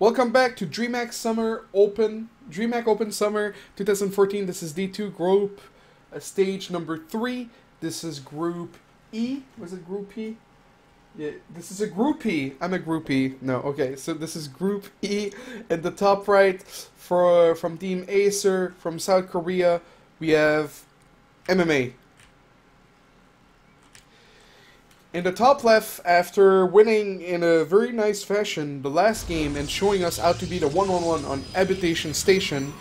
Welcome back to DreamHack Open Summer 2014. This is D2 Group Stage number 3. This is Group E. Was it Group E? Yeah, this is a Group E. I'm a Group E. No, okay, so this is Group E. At the top right, from Team Acer from South Korea, we have MMA. In the top left, after winning in a very nice fashion the last game and showing us how to beat a 1-on-1 on Habitation Station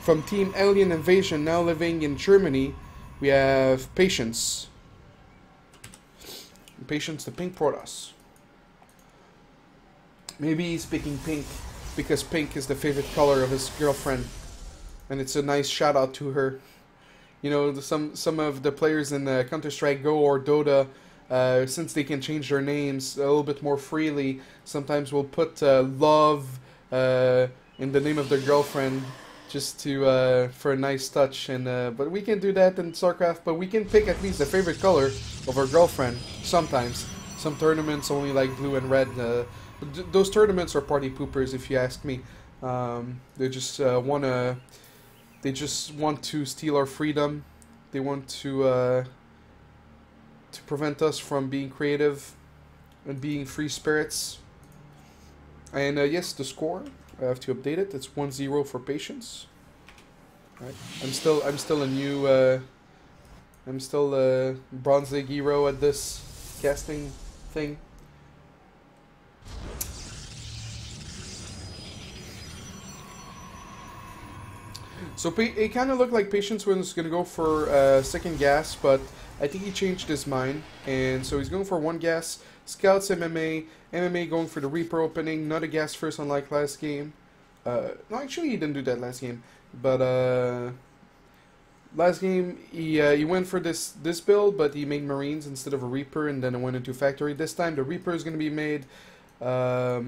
from Team Alien Invasion, now living in Germany, we have Patience. Patience, the pink Protoss. Maybe he's picking pink because pink is the favorite color of his girlfriend, and it's a nice shout out to her. You know, some of the players in Counter-Strike Go or Dota, since they can change their names a little bit more freely, sometimes will put love in the name of their girlfriend just to for a nice touch. And but we can do that in StarCraft. But we can pick at least the favorite color of our girlfriend. Sometimes, some tournaments only like blue and red. But those tournaments are party poopers, if you ask me. They just They just want to steal our freedom. They want to prevent us from being creative and being free spirits. And yes, the score, I have to update it. It's 1-0 for Patience. Right. I'm still a new I'm still a Bronze League hero at this casting thing. So it kind of looked like Patience was going to go for second gas, but I think he changed his mind, and so he's going for one gas. Scouts MMA, MMA going for the Reaper opening, not a gas first unlike last game. No, actually he didn't do that last game, but last game he went for this build, but he made Marines instead of a Reaper, and then it went into Factory. This time the Reaper is going to be made. Yeah,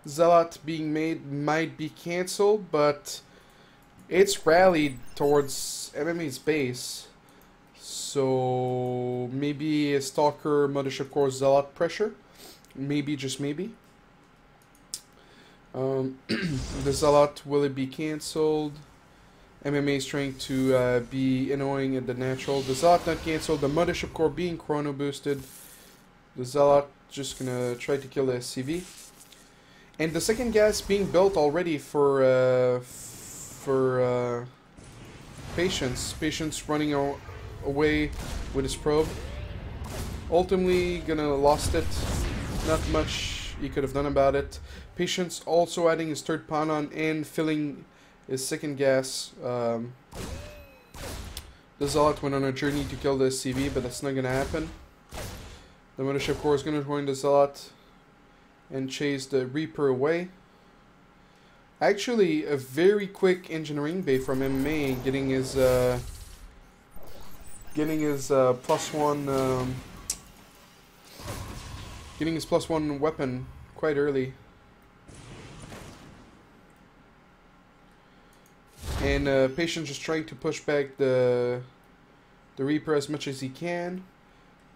Zealot being made might be cancelled, but it's rallied towards MMA's base, so maybe a Stalker, Mothership Core, Zealot pressure, maybe, just maybe. The Zealot, will it be cancelled? MMA is trying to be annoying at the natural. The Zealot not cancelled, the Mothership Core being chrono boosted. The Zealot just gonna try to kill the SCV. And the second gas being built already for Patience. Patience running away with his probe. Ultimately gonna lost it. Not much he could have done about it. Patience also adding his third Panon and filling his second gas. The Zealot went on a journey to kill the CV, but that's not gonna happen. The Mothership Core is gonna join the Zealot and chase the Reaper away. Actually, a very quick engineering bay from MMA, getting his +1 weapon quite early. And Patience just trying to push back the Reaper as much as he can.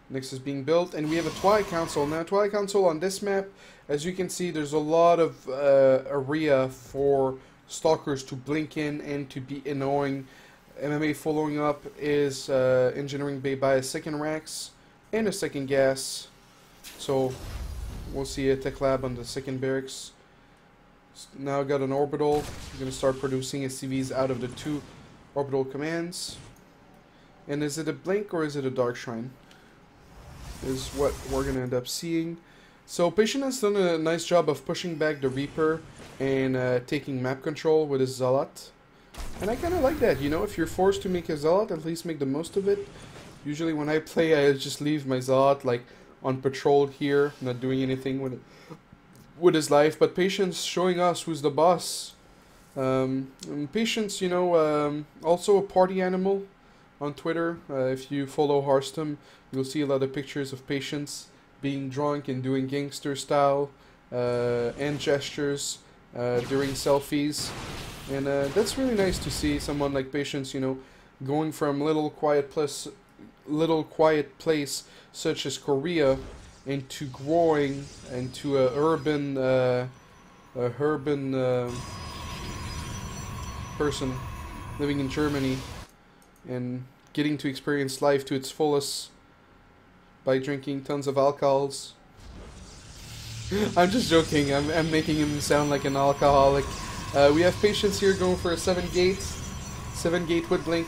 Next is being built, and we have a Twilight Council. Now, Twilight Council on this map, as you can see, there's a lot of area for Stalkers to blink in and to be annoying. MMA following up is Engineering Bay by a second Rax and a second gas. So, we'll see a Tech Lab on the second barracks. Now got an Orbital. We're going to start producing SCVs out of the 2 Orbital commands. And is it a Blink or is it a Dark Shrine? Is what we're going to end up seeing. So Patient has done a nice job of pushing back the Reaper and taking map control with his Zealot. And I kind of like that, you know, if you're forced to make a Zealot, at least make the most of it. Usually when I play, I just leave my Zealot like on patrol here, not doing anything with his life. But Patience showing us who's the boss. Patience, you know, also a party animal on Twitter. If you follow Hearthstone, you'll see a lot of pictures of Patience being drunk and doing gangster style and gestures during selfies, and that's really nice to see someone like Patience, you know, going from little quiet place such as Korea into growing into a urban person living in Germany and getting to experience life to its fullest by drinking tons of alcohols. I'm just joking. I'm making him sound like an alcoholic. We have patients here going for a 7-gate with blink.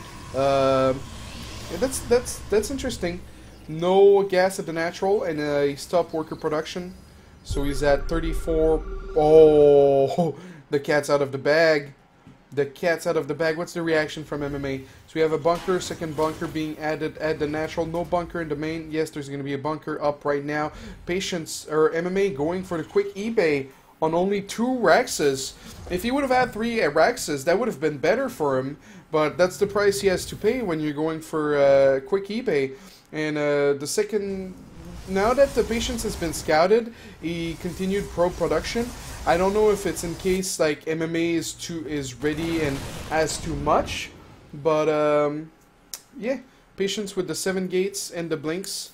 That's interesting. No gas at the natural, and he stopped worker production, so he's at 34. Oh, the cat's out of the bag. The cat's out of the bag. What's the reaction from MMA? So we have a bunker, second bunker being added at the natural. No bunker in the main. Yes, there's going to be a bunker up right now. Patience, or MMA, going for the quick eBay on only 2 Rexes. If he would have had 3 Rexes, that would have been better for him. But that's the price he has to pay when you're going for quick eBay. And the second, now that the Patience has been scouted, he continued pro production. I don't know if it's in case like MMA is ready and has too much, but yeah, Patience with the 7 gates and the blinks.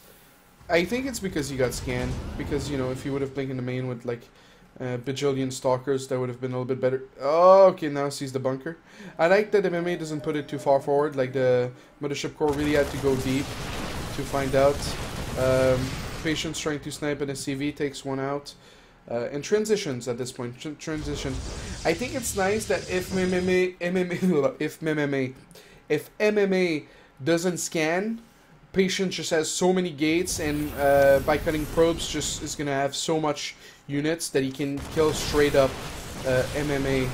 I think it's because he got scanned. Because, you know, if he would have blinked in the main with like bajillion stalkers, that would have been a little bit better. Oh, okay, now sees the bunker. I like that MMA doesn't put it too far forward. Like the Mothership Core really had to go deep to find out. Patience trying to snipe an SCV, takes one out. And transitions at this point. Transition. I think it's nice that if MMA doesn't scan, Patience just has so many gates, and by cutting probes, just is gonna have so much units that he can kill straight up MMA.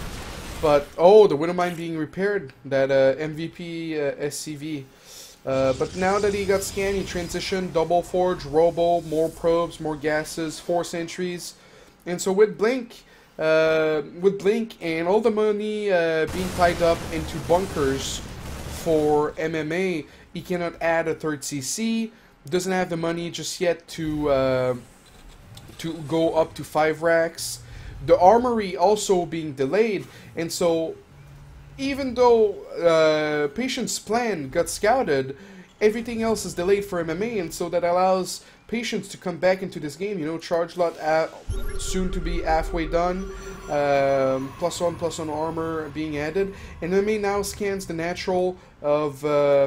But oh, the Widowmine being repaired, that MVP SCV. But now that he got scanned, he transitioned, double forge, robo, more probes, more gases, 4 sentries. And so with Blink and all the money being tied up into bunkers for MMA, he cannot add a 3rd CC. Doesn't have the money just yet to go up to 5 racks. The armory also being delayed, and so even though Patience plan got scouted, everything else is delayed for MMA, and so that allows Patience to come back into this game. You know, charge lot soon to be halfway done. +1/+1 armor being added, and MMA now scans the natural of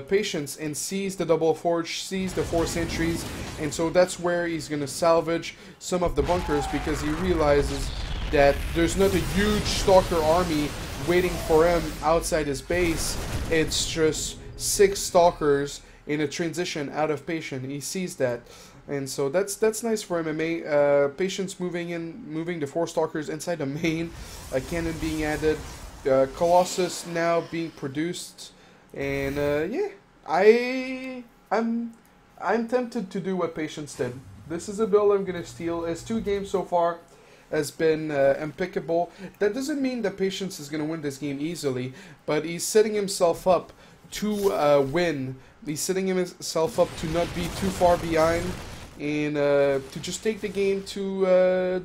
Patience and sees the double forge, sees the 4 sentries, and so that's where he's gonna salvage some of the bunkers, because he realizes that there's not a huge stalker army waiting for him outside his base. It's just 6 stalkers in a transition out of Patience. He sees that. And so that's nice for MMA. Patience moving the 4 stalkers inside the main. A cannon being added. Colossus now being produced. And yeah, I'm tempted to do what Patience did. This is a build I'm gonna steal. His 2 games so far has been impeccable. That doesn't mean that Patience is gonna win this game easily, but he's setting himself up to win. He's setting himself up to not be too far behind, and to just take the game to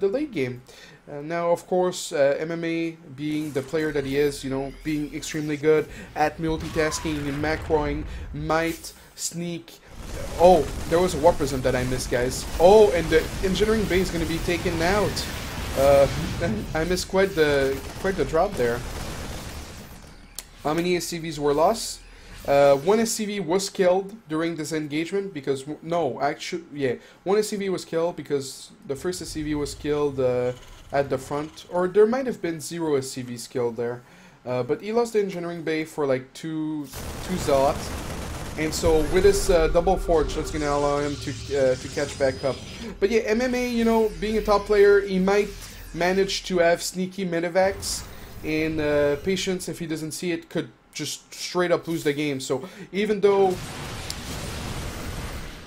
the late game. Now, of course, MMA being the player that he is, you know, being extremely good at multitasking and macroing, might sneak. Oh, there was a warp prism that I missed, guys. Oh, and the engineering bay is going to be taken out. I missed quite the drop there. How many SCVs were lost? 1 SCV was killed during this engagement because, no, actually, yeah, 1 SCV was killed because the first SCV was killed at the front, or there might have been 0 SCVs killed there, but he lost the engineering bay for like 2 zealots, and so with his double forge, that's gonna allow him to catch back up. But yeah, MMA, you know, being a top player, he might manage to have sneaky medevacs, and Patience, if he doesn't see it, could just straight up lose the game. So even though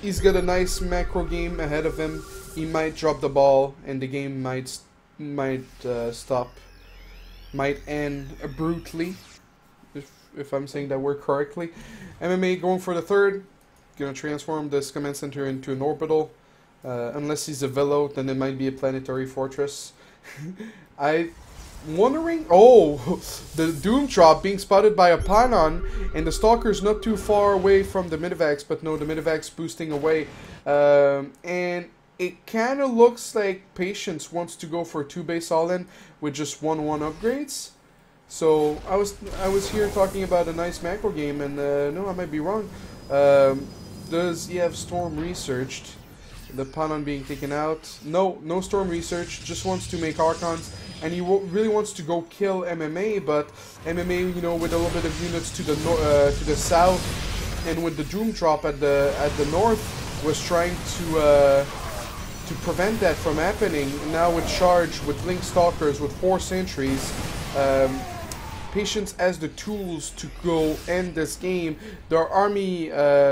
he's got a nice macro game ahead of him, he might drop the ball and the game might stop, might end brutally, if I'm saying that word correctly. MMA going for the 3rd, gonna transform this command center into an orbital. Unless he's a Velo, then it might be a planetary fortress. Wondering, oh, the Doom drop being spotted by a Panon, and the Stalker's not too far away from the Medivacs, but no, the Medivacs boosting away. And it kind of looks like Patience wants to go for 2 base all-in with just 1/1 upgrades. So I was here talking about a nice macro game, and no, I might be wrong. Does he have Storm researched? The Panon being taken out. No, no Storm research. Just wants to make Archons, and he really wants to go kill MMA. But MMA, you know, with a little bit of units to the south, and with the Doom drop at the north, was trying to prevent that from happening. Now with Charge, with Blink Stalkers, with 4 sentries, Patience has the tools to go end this game. Their army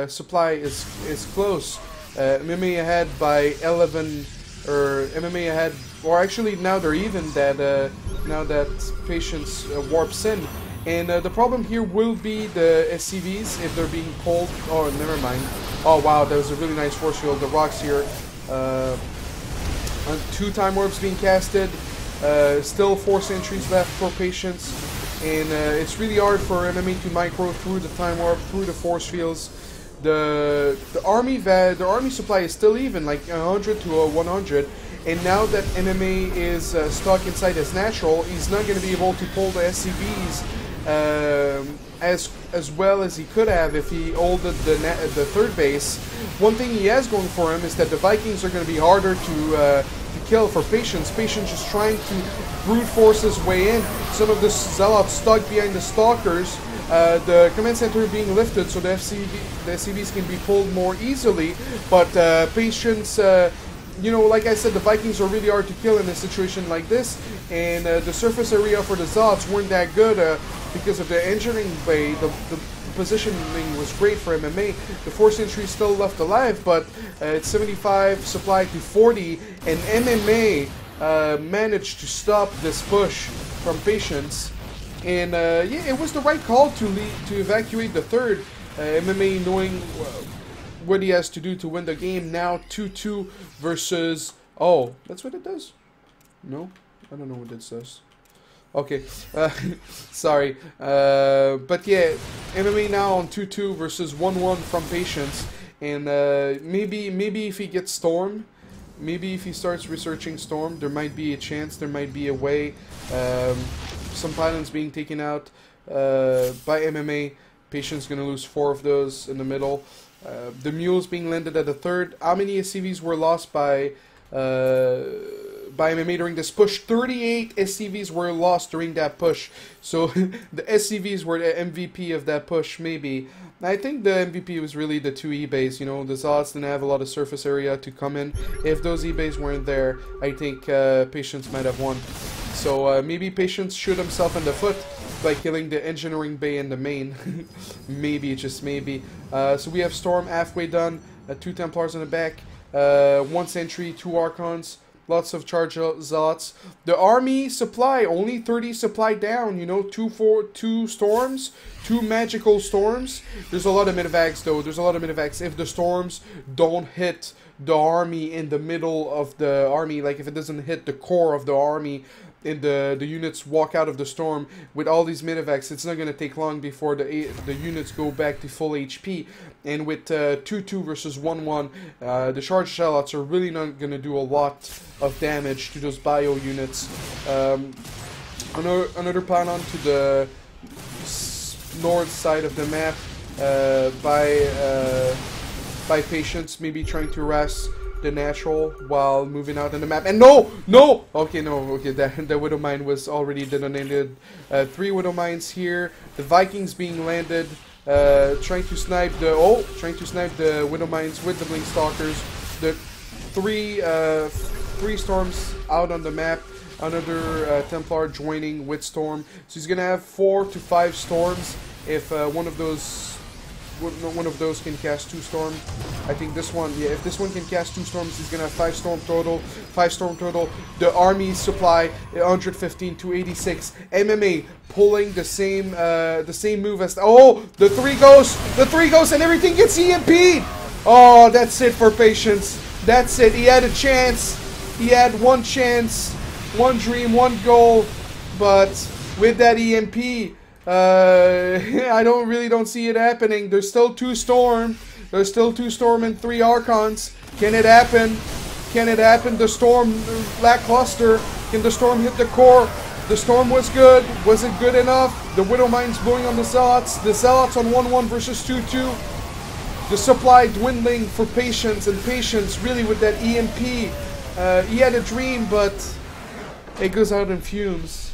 supply is close. MMA ahead by 11, or MMA ahead, or actually now they're even. Now that Patience warps in. And the problem here will be the SCVs if they're being pulled. Oh, never mind. Oh wow, that was a really nice force field. The rocks here. 2 time orbs being casted. Still 4 sentries left for Patience. And it's really hard for MMA to micro through the time warp, through the force fields. The army supply is still even, like 100 to 100. And now that MMA is stuck inside his natural, he's not going to be able to pull the SCVs as well as he could have if he holded the third base. One thing he has going for him is that the Vikings are going to be harder to kill for Patience. Patience is trying to brute force his way in. Some of the Zealots stuck behind the Stalkers. The command center being lifted so the SCVs can be pulled more easily. But Patience, you know, like I said, the Vikings are really hard to kill in a situation like this. And the surface area for the Zealots weren't that good because of the engineering bay. The positioning was great for MMA. The 4 sentries still left alive, but it's 75 supply to 40, and MMA managed to stop this push from Patience. And yeah, it was the right call to evacuate the third. MMA knowing what he has to do to win the game. Now 2-2 versus... Oh, that's what it does? No? I don't know what it says. Okay, sorry. But yeah, MMA now on 2-2 versus 1-1 from Patience. And maybe if he gets Storm, maybe if he starts researching Storm, there might be a chance, there might be a way. Some pylons being taken out by MMA. Patience gonna lose 4 of those in the middle. The mules being landed at the third. How many SCVs were lost by MMA during this push? 38 SCVs were lost during that push. So the SCVs were the MVP of that push, maybe. I think the MVP was really the 2 E-bays. You know, the Zealots didn't have a lot of surface area to come in. If those E-bays weren't there, I think Patience might have won. So maybe Patience shoot himself in the foot by killing the engineering bay in the main. Maybe, just maybe. So we have Storm halfway done. 2 Templars in the back. 1 sentry, 2 Archons. Lots of charge Zealots. The army supply, only 30 supply down. You know, 2 storms, 2 magical storms. There's a lot of minivacs though. There's a lot of minivacs. If the storms don't hit the army in the middle of the army, like if it doesn't hit the core of the army, and the units walk out of the storm with all these minivacs, it's not going to take long before the units go back to full HP. And with 2-2 versus 1-1, the charge Zealots are really not going to do a lot of damage to those bio units. Another pylon to the north side of the map by Patience, maybe trying to harass the natural while moving out on the map. And no! Okay, the Widow Mine was already detonated. 3 Widow Mines here. The Vikings being landed. Trying to snipe the Widow Mines with the Blink Stalkers. The 3 storms out on the map. Another Templar joining with Storm. So he's gonna have 4 to 5 storms if one of those can cast 2 storm. I think this one, yeah, if this one can cast 2 storms, he's gonna have 5 storm total. 5 storm total. The army supply 115 to 86. MMA pulling the same move as the 3 ghosts, and everything gets EMP'd. Oh, that's it for Patience. That's it. He had a chance. He had 1 chance, 1 dream, 1 goal, but with that EMP. I don't see it happening. There's still 2 storm. There's still 2 storm and 3 Archons. Can it happen? Can it happen? The Storm lackluster. Can the Storm hit the core? The Storm was good. Was it good enough? The Widow Mine's blowing on the Zealots. The Zealots on 1-1 versus 2-2. The supply dwindling for Patience, and Patience really with that EMP. He had a dream, but it goes out in fumes.